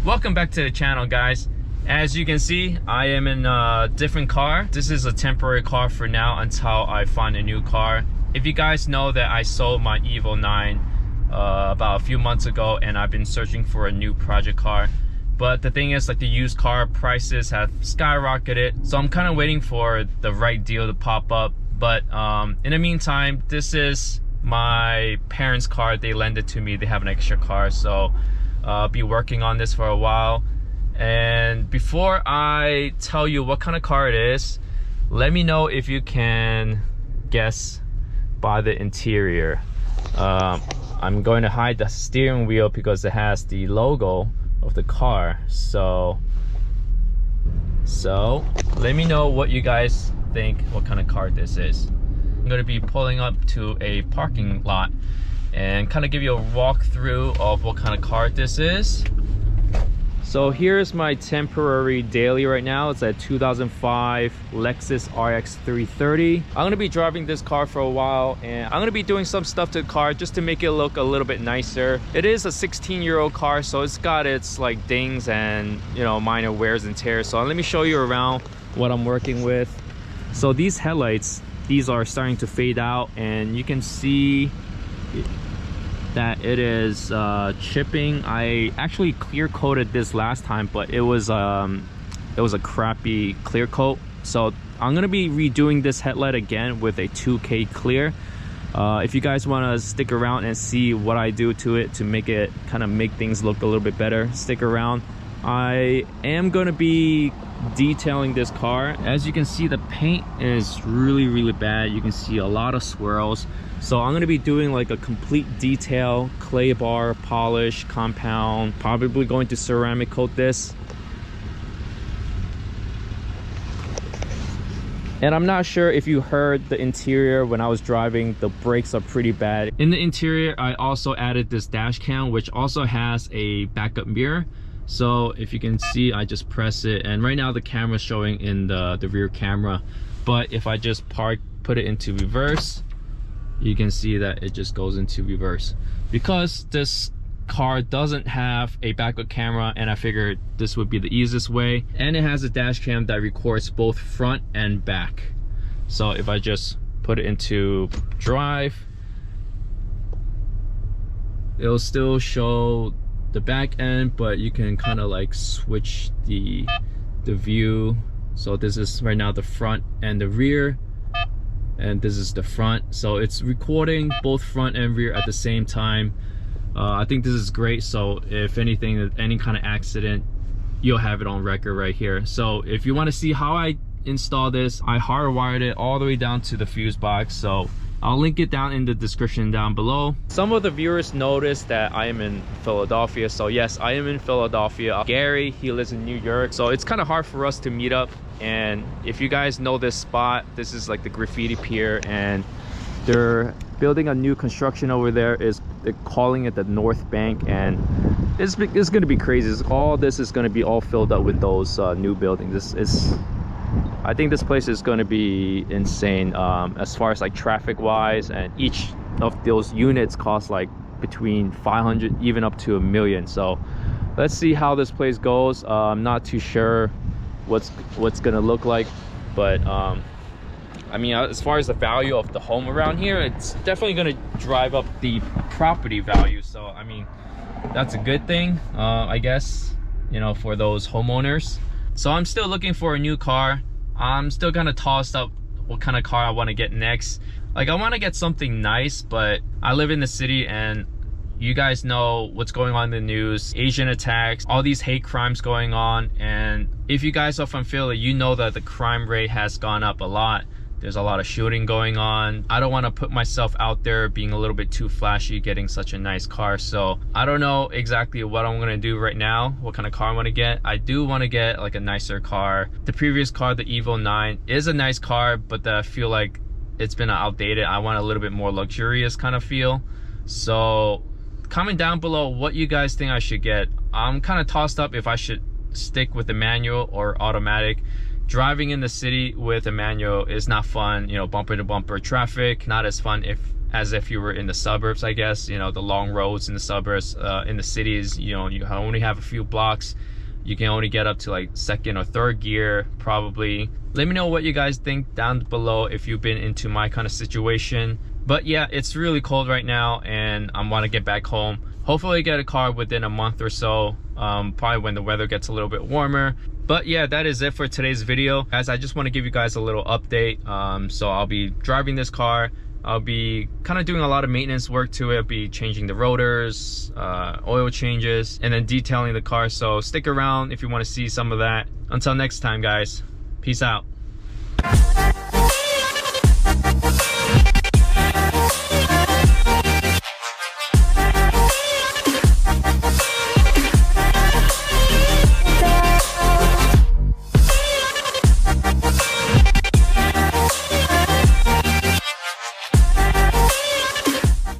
Welcome back to the channel, guys. As you can see, I am in a different car. This is a temporary car for now until I find a new car. If you guys know that I sold my Evo 9 about a few months ago, and I've been searching for a new project car. But the thing is, like, the used car prices have skyrocketed, so I'm kind of waiting for the right deal to pop up. But in the meantime, this is my parents' car. They lent it to me. They have an extra car, so I'll be working on this for a while. And before I tell you what kind of car it is, let me know if you can guess by the interior. I'm going to hide the steering wheel because it has the logo of the car. So let me know what you guys think, what kind of car this is. I'm going to be pulling up to a parking lot and kind of give you a walkthrough of what kind of car this is. So here's my temporary daily right now. It's a 2005 Lexus Rx330. I'm gonna be driving this car for a while, and I'm gonna be doing some stuff to the car just to make it look a little bit nicer. It is a 16-year-old car, so it's got its like dings and, you know, minor wears and tears. So let me show you around what I'm working with. So these headlights, these are starting to fade out, and you can see that it is chipping. I actually clear coated this last time, but it was a crappy clear coat. So I'm gonna be redoing this headlight again with a 2K clear. If you guys want to stick around and see what I do to it to make it kind of make things look a little bit better, stick around. I am gonna be detailing this car. As you can see, the paint is really bad. You can see a lot of swirls. So I'm going to be doing like a complete detail, clay bar, polish, compound, probably going to ceramic coat this. And I'm not sure if you heard the interior when I was driving, the brakes are pretty bad. In the interior, I also added this dash cam, which also has a backup mirror. So if you can see, I just press it, and right now the camera's showing in the rear camera. But if I just put it into reverse, you can see that it just goes into reverse. Because this car doesn't have a backup camera, and I figured this would be the easiest way. And it has a dash cam that records both front and back. So if I just put it into drive, it'll still show the back end, but you can kind of like switch the view. So this is right now the front and the rear, and this is the front. So it's recording both front and rear at the same time. I think this is great. So if anything, any kind of accident, you'll have it on record right here. So if you want to see how I install this, I hardwired it all the way down to the fuse box. So I'll link it down in the description down below. Some of the viewers noticed that I am in Philadelphia. So yes, I am in Philadelphia. Gary, he lives in New York. So it's kind of hard for us to meet up. And if you guys know this spot, this is like the graffiti pier, and they're building a new construction over there. They're calling it the North Bank, and it's going to be crazy. All this is going to be all filled up with those new buildings. I think this place is going to be insane as far as like traffic wise, and each of those units cost like between 500 even up to $1 million. So let's see how this place goes. I'm not too sure what's gonna look like, but I mean, as far as the value of the home around here, it's definitely gonna drive up the property value. So I mean, that's a good thing, I guess, you know, for those homeowners. So I'm still looking for a new car. I'm still kind of tossed up what kind of car I want to get next. Like, I want to get something nice, but I live in the city, and you guys know what's going on in the news, Asian attacks, all these hate crimes going on. And if you guys are from Philly, you know that the crime rate has gone up a lot. There's a lot of shooting going on. I don't want to put myself out there being a little bit too flashy getting such a nice car. So I don't know exactly what I'm going to do right now, what kind of car I want to get. I do want to get like a nicer car. The previous car, the Evo 9, is a nice car, but I feel like it's been outdated. I want a little bit more luxurious kind of feel. So comment down below what you guys think I should get. I'm kind of tossed up if I should stick with the manual or automatic. Driving in the city with a manual is not fun, you know, bumper to bumper traffic, not as fun if as if you were in the suburbs, I guess. You know, the long roads in the suburbs. In the cities, you know, you only have a few blocks. You can only get up to like second or third gear probably. Let me know what you guys think down below if you've been into my kind of situation. But yeah, it's really cold right now and I want to get back home. Hopefully get a car within a month or so, probably when the weather gets a little bit warmer. But yeah, that is it for today's video. Guys, I just want to give you guys a little update. So I'll be driving this car. I'll be kind of doing a lot of maintenance work to it. I'll be changing the rotors, oil changes, and then detailing the car. So stick around if you want to see some of that. Until next time, guys. Peace out.